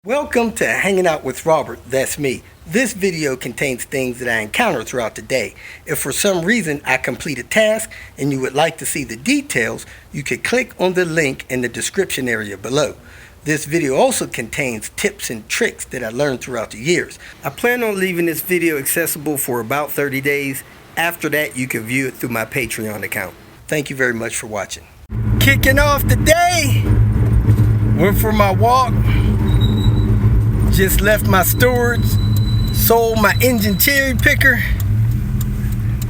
Welcome to Hanging Out with Robert, that's me. This video contains things that I encounter throughout the day. If for some reason I complete a task and you would like to see the details, you could click on the link in the description area below. This video also contains tips and tricks that I learned throughout the years. I plan on leaving this video accessible for about 30 days. After that, you can view it through my Patreon account. Thank you very much for watching. Kicking off the day, went for my walk. Just left my storage, sold my engine cherry picker.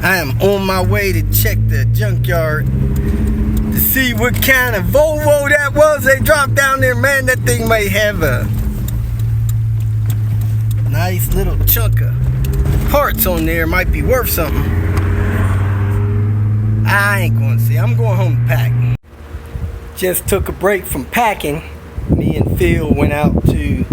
I am on my way to check the junkyard to see what kind of Volvo that was they dropped down there. Man, that thing may have a nice little chunk of parts on there. Might be worth something. I ain't going to see. I'm going home to pack. Just took a break from packing. Me and Phil went out to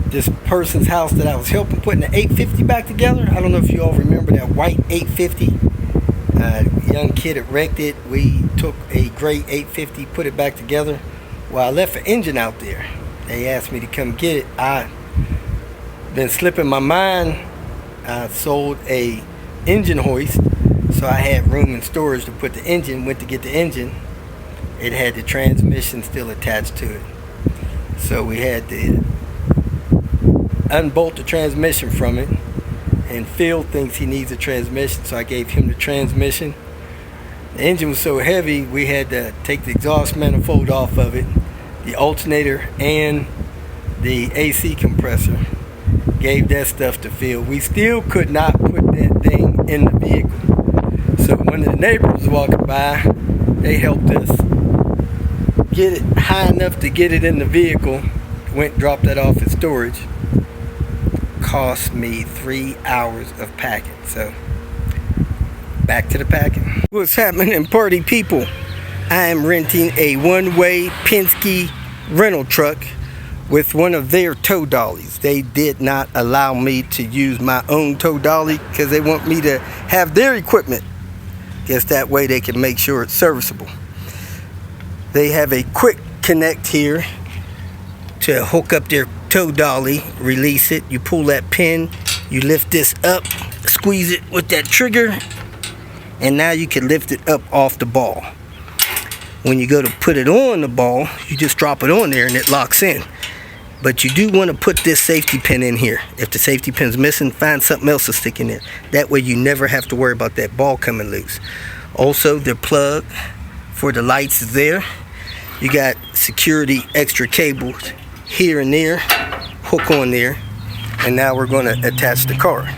this person's house that I was helping putting the 850 back together. I don't know if you all remember that white 850. Young kid had wrecked it. We took a gray 850, put it back together. Well, I left an engine out there. They asked me to come get it. I've been slipping my mind. I sold a engine hoist, so I had room in storage to put the engine. Went to get the engine. It had the transmission still attached to it. So we had to unbolt the transmission from it, and Phil thinks he needs a transmission, so I gave him the transmission. The engine was so heavy we had to take the exhaust manifold off of it, the alternator and the AC compressor. Gave that stuff to Phil. We still could not put that thing in the vehicle. So when the neighbors was walking by, they helped us get it high enough to get it in the vehicle. Went and dropped that off at storage. Cost me 3 hours of packing. So back to the packing. What's happening, party people? I am renting a one-way Penske rental truck with one of their tow dollies. They did not allow me to use my own tow dolly because they want me to have their equipment. Guess that way they can make sure it's serviceable. They have a quick connect here to hook up their tow dolly, release it. You pull that pin, you lift this up, squeeze it with that trigger, and now you can lift it up off the ball. When you go to put it on the ball, you just drop it on there and it locks in. But you do want to put this safety pin in here. If the safety pin's missing, find something else to stick in there. That way you never have to worry about that ball coming loose. Also, the plug for the lights is there. You got security extra cables here and there, hook on there, and now we're going to attach the car.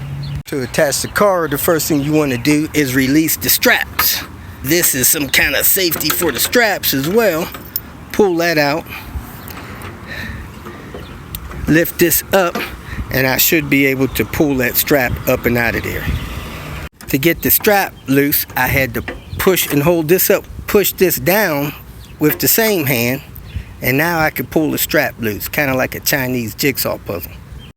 To attach the car, the first thing you want to do is release the straps. This is some kind of safety for the straps as well. Pull that out, lift this up, and I should be able to pull that strap up and out of there. To get the strap loose, I had to push and hold this up, push this down with the same hand, and now I could pull the strap loose, kind of like a Chinese jigsaw puzzle.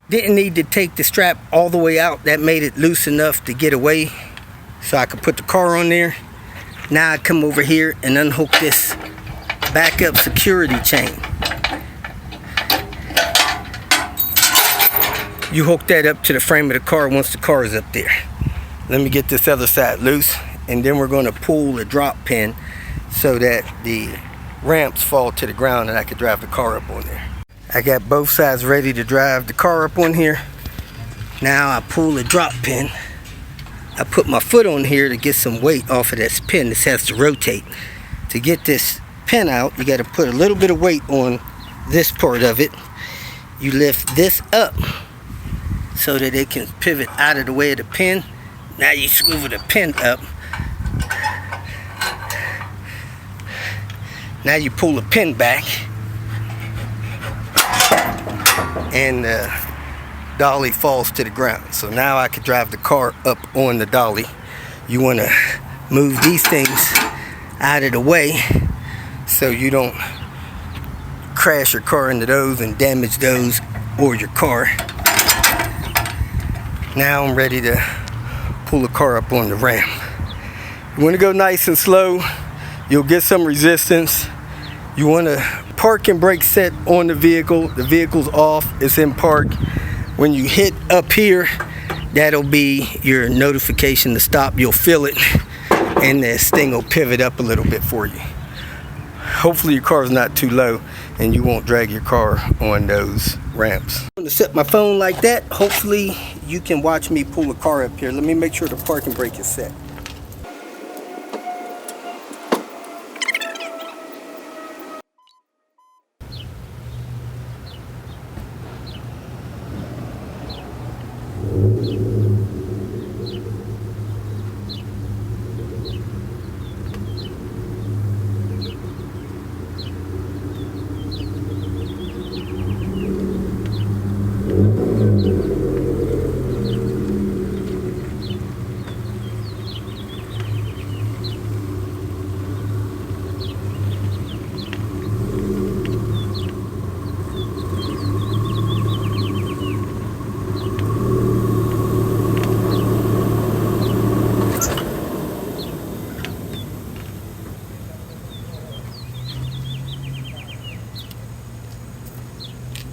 Didn't need to take the strap all the way out. That made it loose enough to get away so I could put the car on there. Now I come over here and unhook this backup security chain. You hook that up to the frame of the car once the car is up there. Let me get this other side loose, and then we're going to pull the drop pin so that the ramps fall to the ground and I could drive the car up on there. I got both sides ready to drive the car up on here. Now I pull the drop pin. I put my foot on here to get some weight off of this pin. This has to rotate. To get this pin out, you got to put a little bit of weight on this part of it. You lift this up so that it can pivot out of the way of the pin. Now you swivel the pin up. Now you pull the pin back, and the dolly falls to the ground. So now I can drive the car up on the dolly. You want to move these things out of the way so you don't crash your car into those and damage those or your car. Now I'm ready to pull the car up on the ramp. You want to go nice and slow. You'll get some resistance. You want to parking brake set on the vehicle's off, it's in park. When you hit up here, that'll be your notification to stop. You'll feel it, and this thing will pivot up a little bit for you. Hopefully your car's not too low and you won't drag your car on those ramps. I'm going to set my phone like that. Hopefully you can watch me pull the car up here. Let me make sure the parking brake is set.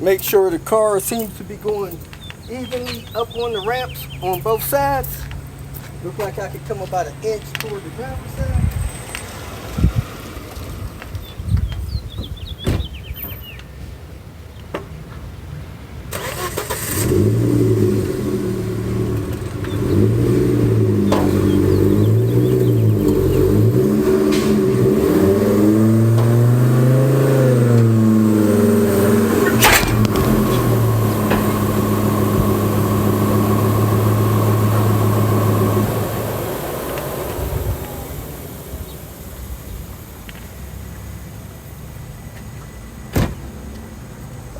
Make sure the car seems to be going evenly up on the ramps on both sides. Look like I could come about an inch toward the driver's side.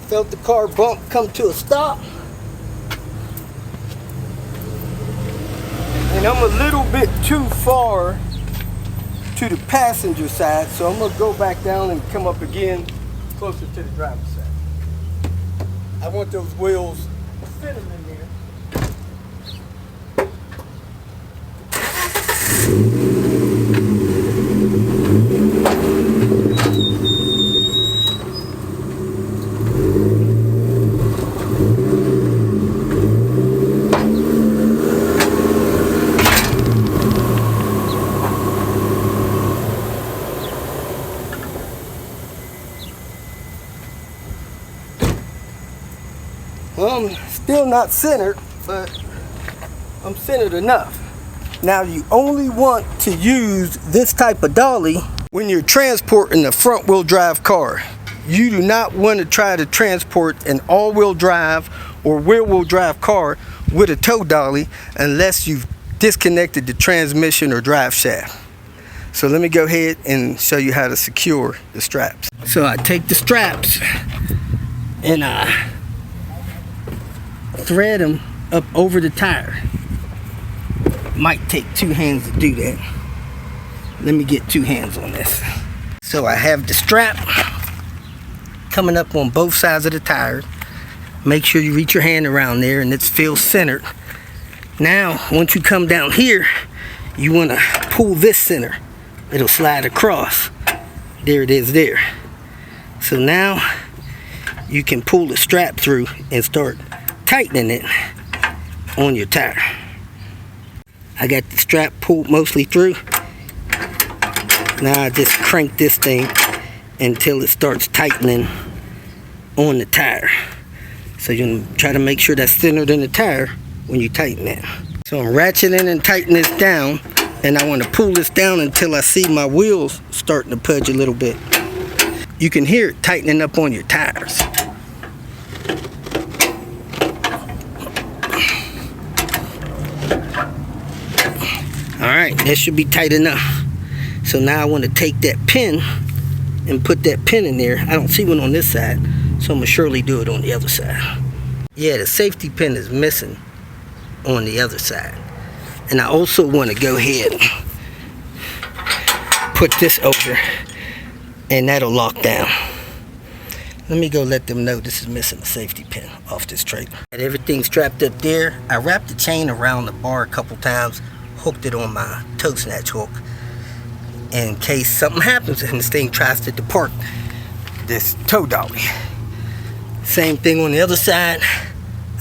Felt the car bump come to a stop. And I'm a little bit too far to the passenger side, so I'm gonna go back down and come up again closer to the driver's side. I want those wheels centered in there. I'm still not centered, but I'm centered enough. Now you only want to use this type of dolly when you're transporting a front wheel drive car. You do not want to try to transport an all-wheel drive or rear-wheel drive car with a tow dolly unless you've disconnected the transmission or drive shaft. So let me go ahead and show you how to secure the straps. So I take the straps and I thread them up over the tire. Might take two hands to do that. Let me get two hands on this. So I have the strap coming up on both sides of the tire. Make sure you reach your hand around there and it feels centered. Now once you come down here, you want to pull this center. It'll slide across. There it is there. So now you can pull the strap through and start tightening it on your tire. I got the strap pulled mostly through. Now I just crank this thing until it starts tightening on the tire. So you can try to make sure that's centered in the tire when you tighten it. So I'm ratcheting and tightening this down, and I want to pull this down until I see my wheels starting to pudge a little bit. You can hear it tightening up on your tires. Alright, that should be tight enough. So now I want to take that pin and put that pin in there. I don't see one on this side, so I'm going to surely do it on the other side. Yeah, the safety pin is missing on the other side. And I also want to go ahead and put this over, and that'll lock down. Let me go let them know this is missing the safety pin off this trailer. Got everything strapped up there. I wrapped the chain around the bar a couple times, hooked it on my toe snatch hook in case something happens and this thing tries to depart. this tow dolly. Same thing on the other side.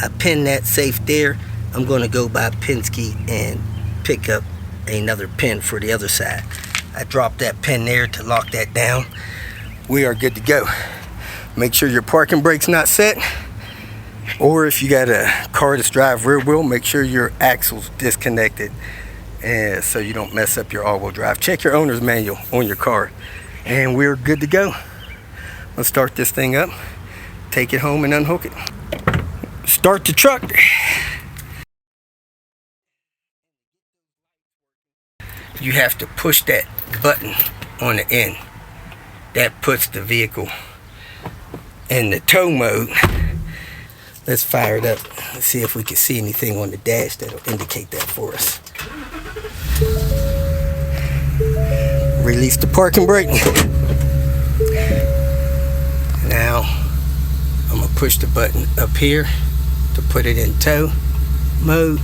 I pin that safe there. I'm going to go by Penske and pick up another pin for the other side. I dropped that pin there to lock that down. We are good to go. Make sure your parking brake's not set, or if you got a car that's drive rear wheel, make sure your axle's disconnected, and so you don't mess up your all-wheel drive. Check your owner's manual on your car, and we're good to go. Let's start this thing up, take it home and unhook it. Start the truck. You have to push that button on the end. That puts the vehicle in the tow mode. Let's fire it up. Let's see if we can see anything on the dash that'll indicate that for us. Release the parking brake. Now I'm gonna push the button up here to put it in tow mode,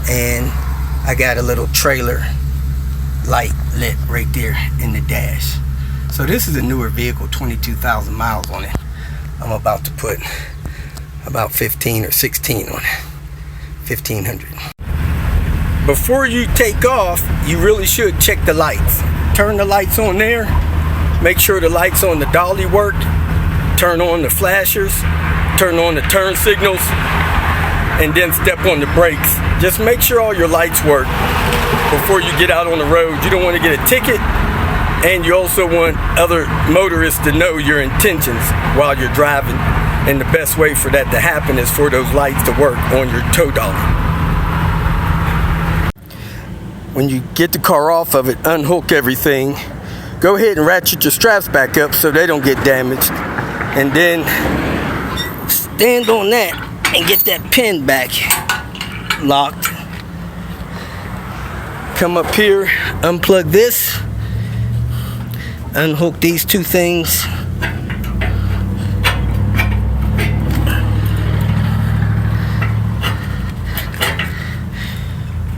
and I got a little trailer light lit right there in the dash. So this is a newer vehicle, 22,000 miles on it. I'm about to put about 15 or 16 on it, 1,500. Before you take off, you really should check the lights. Turn the lights on there, make sure the lights on the dolly work, turn on the flashers, turn on the turn signals, and then step on the brakes. Just make sure all your lights work before you get out on the road. You don't want to get a ticket, and you also want other motorists to know your intentions while you're driving. And the best way for that to happen is for those lights to work on your tow dolly. When you get the car off of it, unhook everything. Go ahead and ratchet your straps back up so they don't get damaged. And then stand on that and get that pin back locked. Come up here, unplug this, unhook these two things.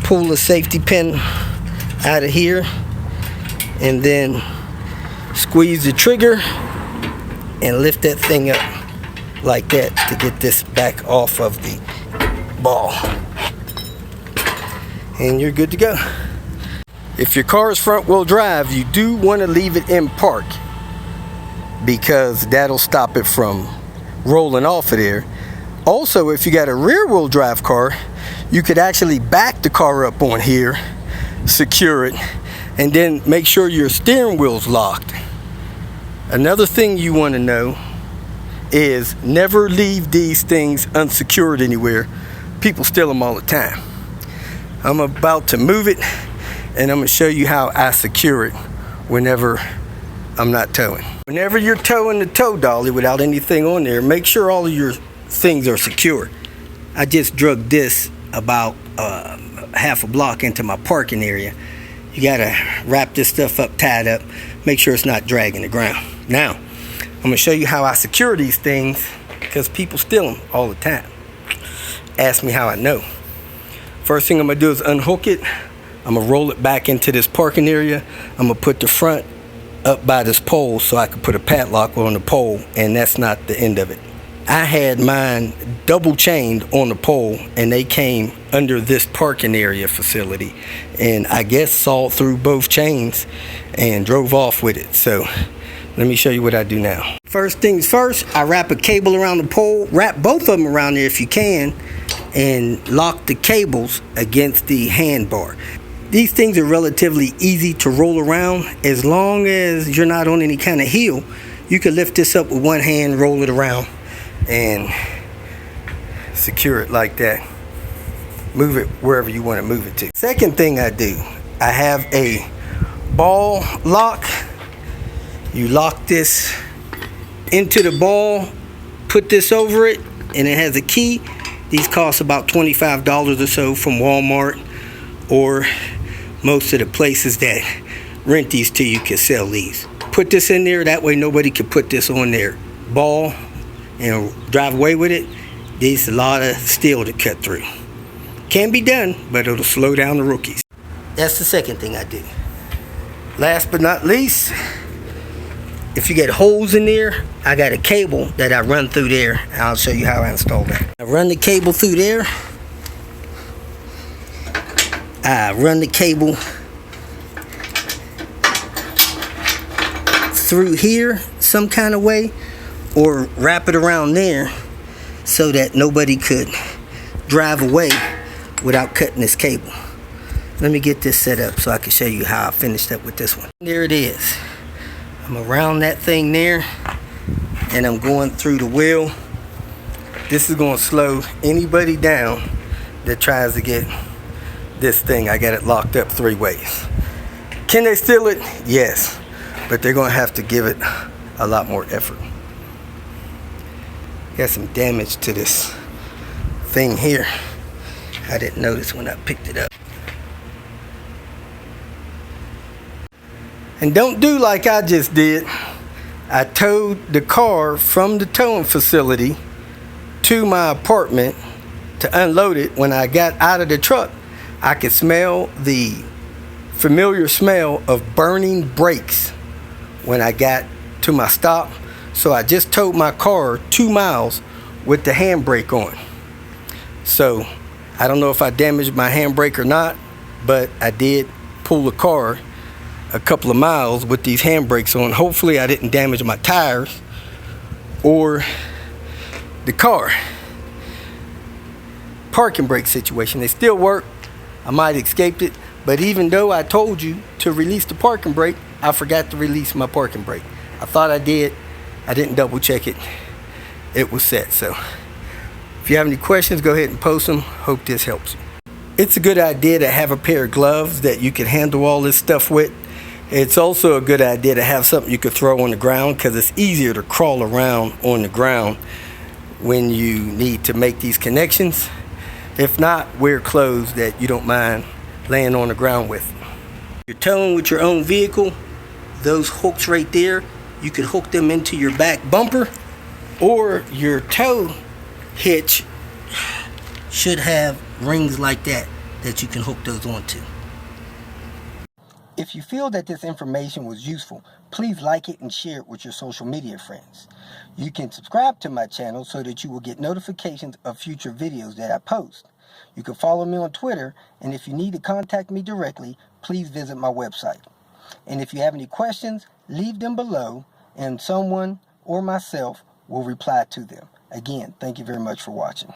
Pull the safety pin out of here, and then squeeze the trigger and lift that thing up like that to get this back off of the ball. And you're good to go. If your car is front wheel drive, you do want to leave it in park, because that'll stop it from rolling off of there. Also, if you got a rear wheel drive car, you could actually back the car up on here, secure it, and then make sure your steering wheel's locked. Another thing you want to know is never leave these things unsecured anywhere. People steal them all the time. I'm about to move it, and I'm going to show you how I secure it whenever I'm not towing. Whenever you're towing the tow dolly without anything on there, make sure all of your things are secure. I just drug this about half a block into my parking area. You gotta wrap this stuff up, tied up, make sure it's not dragging the ground. Now, I'm gonna show you how I secure these things, because people steal them all the time. Ask me how I know. First thing I'm gonna do is unhook it. I'm gonna roll it back into this parking area. I'm gonna put the front up by this pole so I can put a padlock on the pole, and that's not the end of it. I had mine double chained on the pole, and they came under this parking area facility, and I guess sawed through both chains and drove off with it. So let me show you what I do now. First things first, I wrap a cable around the pole, wrap both of them around there if you can, and lock the cables against the handbar. These things are relatively easy to roll around. As long as you're not on any kind of heel, you can lift this up with one hand, roll it around, and secure it like that. Move it wherever you want to move it to. Second thing I do, I have a ball lock. You lock this into the ball, put this over it, and it has a key. These cost about $25 or so from Walmart, or most of the places that rent these to you can sell these. Put this in there, that way nobody can put this on their ball and drive away with it. There's a lot of steel to cut through. Can be done, but it'll slow down the rookies. That's the second thing I do. Last but not least, if you get holes in there, I got a cable that I run through there. And I'll show you how I install that. I run the cable through there. I run the cable through here some kind of way, or wrap it around there so that nobody could drive away without cutting this cable. Let me get this set up so I can show you how I finished up with this one. There it is. I'm around that thing there, and I'm going through the wheel. This is going to slow anybody down that tries to get this thing. I got it locked up 3 ways. Can they steal it? Yes, but they're going to have to give it a lot more effort. Got some damage to this thing here. I didn't notice when I picked it up. And don't do like I just did. I towed the car from the towing facility to my apartment to unload it. When I got out of the truck, I could smell the familiar smell of burning brakes when I got to my stop. So I just towed my car 2 miles with the handbrake on. So I don't know if I damaged my handbrake or not, but I did pull the car a couple of miles with these handbrakes on. Hopefully I didn't damage my tires or the car. Parking brake situation, they still work. I might have escaped it, but even though I told you to release the parking brake, I forgot to release my parking brake. I thought I did. I didn't double check it. It was set. So if you have any questions, go ahead and post them. Hope this helps you. It's a good idea to have a pair of gloves that you can handle all this stuff with. It's also a good idea to have something you could throw on the ground, because it's easier to crawl around on the ground when you need to make these connections. If not, wear clothes that you don't mind laying on the ground with. You're towing with your own vehicle, those hooks right there, you could hook them into your back bumper, or your tow hitch should have rings like that you can hook those onto. If you feel that this information was useful, please like it and share it with your social media friends. You can subscribe to my channel so that you will get notifications of future videos that I post. You can follow me on Twitter, and if you need to contact me directly, please visit my website. And if you have any questions, leave them below, and someone or myself will reply to them. Again, thank you very much for watching.